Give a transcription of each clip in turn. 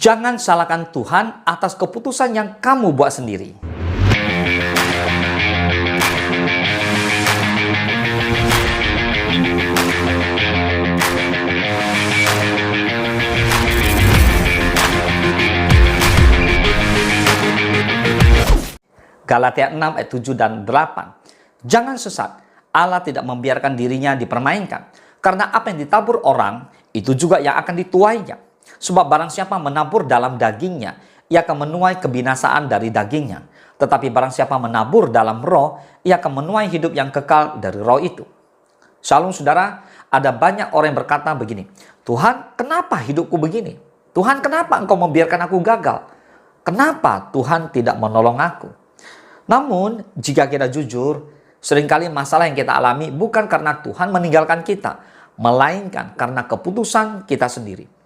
Jangan salahkan Tuhan atas keputusan yang kamu buat sendiri. Galatia 6 ayat 7 dan 8. Jangan sesat, Allah tidak membiarkan dirinya dipermainkan. Karena apa yang ditabur orang, itu juga yang akan dituainya. Sebab barang siapa menabur dalam dagingnya, ia akan menuai kebinasaan dari dagingnya. Tetapi barang siapa menabur dalam roh, ia akan menuai hidup yang kekal dari roh itu. Shalom saudara, ada banyak orang yang berkata begini, Tuhan, kenapa hidupku begini? Tuhan, kenapa engkau membiarkan aku gagal? Kenapa Tuhan tidak menolong aku? Namun, jika kita jujur, seringkali masalah yang kita alami bukan karena Tuhan meninggalkan kita, melainkan karena keputusan kita sendiri.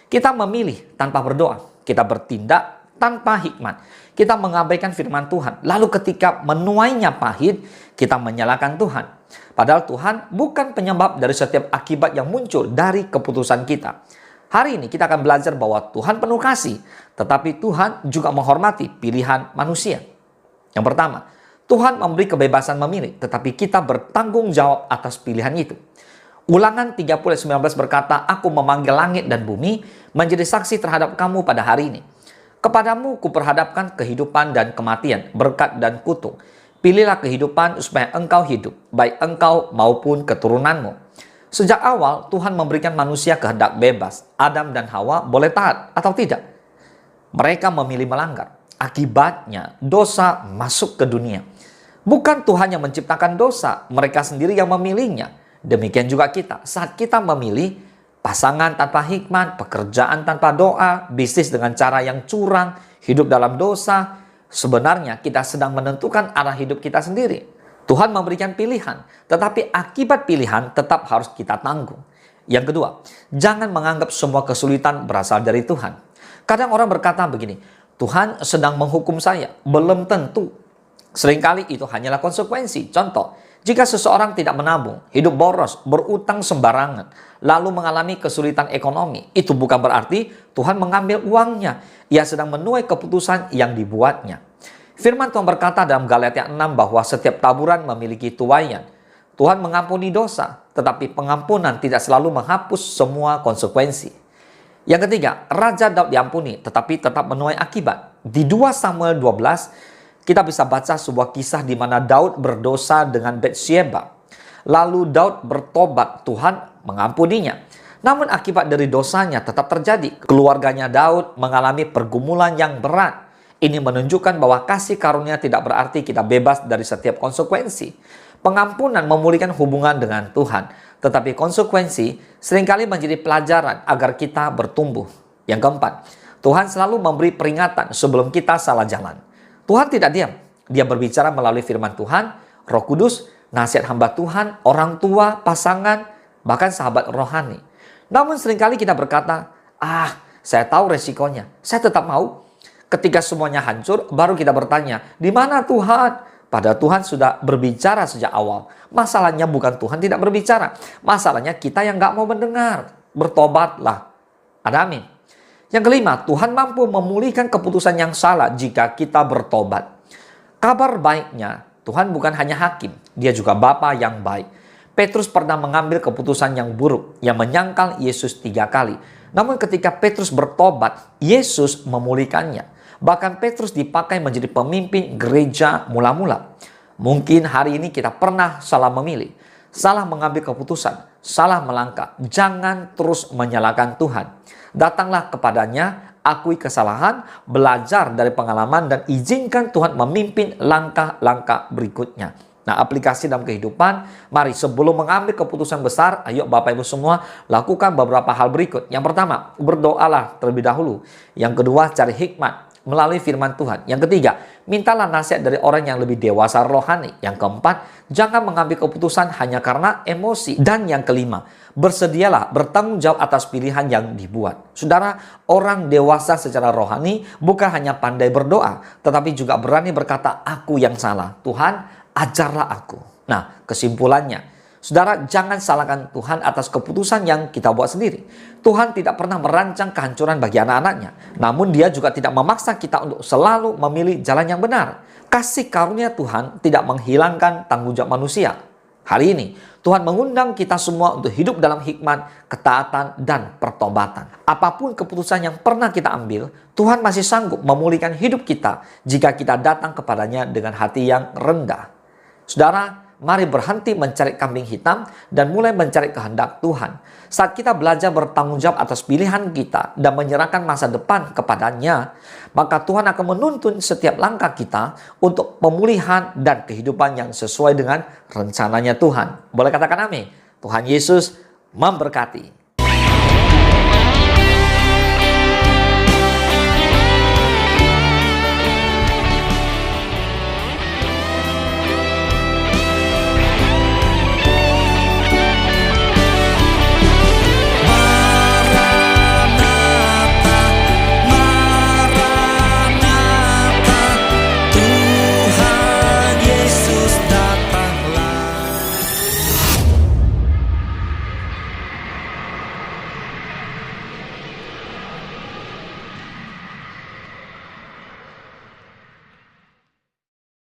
Kita memilih tanpa berdoa, kita bertindak tanpa hikmat, kita mengabaikan firman Tuhan. Lalu ketika menuainya pahit, kita menyalahkan Tuhan. Padahal Tuhan bukan penyebab dari setiap akibat yang muncul dari keputusan kita. Hari ini kita akan belajar bahwa Tuhan penuh kasih, tetapi Tuhan juga menghormati pilihan manusia. Yang pertama, Tuhan memberi kebebasan memilih, tetapi kita bertanggung jawab atas pilihan itu. Ulangan 30:19 berkata, Aku memanggil langit dan bumi menjadi saksi terhadap kamu pada hari ini. Kepadamu kuperhadapkan kehidupan dan kematian, berkat dan kutuk. Pilihlah kehidupan supaya engkau hidup, baik engkau maupun keturunanmu. Sejak awal Tuhan memberikan manusia kehendak bebas. Adam dan Hawa boleh taat atau tidak. Mereka memilih melanggar. Akibatnya dosa masuk ke dunia. Bukan Tuhan yang menciptakan dosa, mereka sendiri yang memilihnya. Demikian juga kita, saat kita memilih pasangan tanpa hikmat, pekerjaan tanpa doa, bisnis dengan cara yang curang, hidup dalam dosa, sebenarnya kita sedang menentukan arah hidup kita sendiri. Tuhan memberikan pilihan, tetapi akibat pilihan tetap harus kita tanggung. Yang kedua, jangan menganggap semua kesulitan berasal dari Tuhan. Kadang orang berkata begini, Tuhan sedang menghukum saya, belum tentu. Seringkali itu hanyalah konsekuensi. Contoh, jika seseorang tidak menabung, hidup boros, berutang sembarangan, lalu mengalami kesulitan ekonomi, itu bukan berarti Tuhan mengambil uangnya. Ia sedang menuai keputusan yang dibuatnya. Firman Tuhan berkata dalam Galatia 6 bahwa setiap taburan memiliki tuaian. Tuhan mengampuni dosa, tetapi pengampunan tidak selalu menghapus semua konsekuensi. Yang ketiga, Raja Daud diampuni, tetapi tetap menuai akibat. Di 2 Samuel 12, kita bisa baca sebuah kisah di mana Daud berdosa dengan Batsyeba. Lalu Daud bertobat, Tuhan mengampuninya. Namun akibat dari dosanya tetap terjadi. Keluarganya Daud mengalami pergumulan yang berat. Ini menunjukkan bahwa kasih karunia tidak berarti kita bebas dari setiap konsekuensi. Pengampunan memulihkan hubungan dengan Tuhan. Tetapi konsekuensi seringkali menjadi pelajaran agar kita bertumbuh. Yang keempat, Tuhan selalu memberi peringatan sebelum kita salah jalan. Tuhan tidak diam. Dia berbicara melalui firman Tuhan, Roh Kudus, nasihat hamba Tuhan, orang tua, pasangan, bahkan sahabat rohani. Namun seringkali kita berkata, saya tahu resikonya, saya tetap mau. Ketika semuanya hancur, baru kita bertanya, di mana Tuhan? Padahal Tuhan sudah berbicara sejak awal. Masalahnya bukan Tuhan tidak berbicara. Masalahnya kita yang nggak mau mendengar. Bertobatlah. Ada amin. Yang kelima, Tuhan mampu memulihkan keputusan yang salah jika kita bertobat. Kabar baiknya, Tuhan bukan hanya hakim, dia juga Bapa yang baik. Petrus pernah mengambil keputusan yang buruk, yang menyangkal Yesus 3 kali. Namun ketika Petrus bertobat, Yesus memulihkannya. Bahkan Petrus dipakai menjadi pemimpin gereja mula-mula. Mungkin hari ini kita pernah salah memilih, salah mengambil keputusan, salah melangkah. Jangan terus menyalahkan Tuhan. Datanglah kepadanya, akui kesalahan, belajar dari pengalaman, dan izinkan Tuhan memimpin langkah-langkah berikutnya. Nah, aplikasi dalam kehidupan, mari sebelum mengambil keputusan besar, ayo Bapak Ibu semua lakukan beberapa hal berikut. Yang pertama, berdoalah terlebih dahulu. Yang kedua, cari hikmat melalui firman Tuhan. Yang ketiga, mintalah nasihat dari orang yang lebih dewasa rohani. Yang keempat, jangan mengambil keputusan hanya karena emosi. Dan yang kelima, bersedialah bertanggung jawab atas pilihan yang dibuat. Saudara, orang dewasa secara rohani bukan hanya pandai berdoa, tetapi juga berani berkata, aku yang salah. Tuhan, ajarlah aku. Nah, kesimpulannya, Saudara, jangan salahkan Tuhan atas keputusan yang kita buat sendiri. Tuhan tidak pernah merancang kehancuran bagi anak-anaknya. Namun Dia juga tidak memaksa kita untuk selalu memilih jalan yang benar. Kasih karunia Tuhan tidak menghilangkan tanggung jawab manusia. Hari ini, Tuhan mengundang kita semua untuk hidup dalam hikmat, ketaatan, dan pertobatan. Apapun keputusan yang pernah kita ambil, Tuhan masih sanggup memulihkan hidup kita jika kita datang kepadanya dengan hati yang rendah. Saudara, mari berhenti mencari kambing hitam dan mulai mencari kehendak Tuhan. Saat kita belajar bertanggung jawab atas pilihan kita dan menyerahkan masa depan kepadanya, maka Tuhan akan menuntun setiap langkah kita untuk pemulihan dan kehidupan yang sesuai dengan rencananya Tuhan. Boleh katakan amin. Tuhan Yesus memberkati.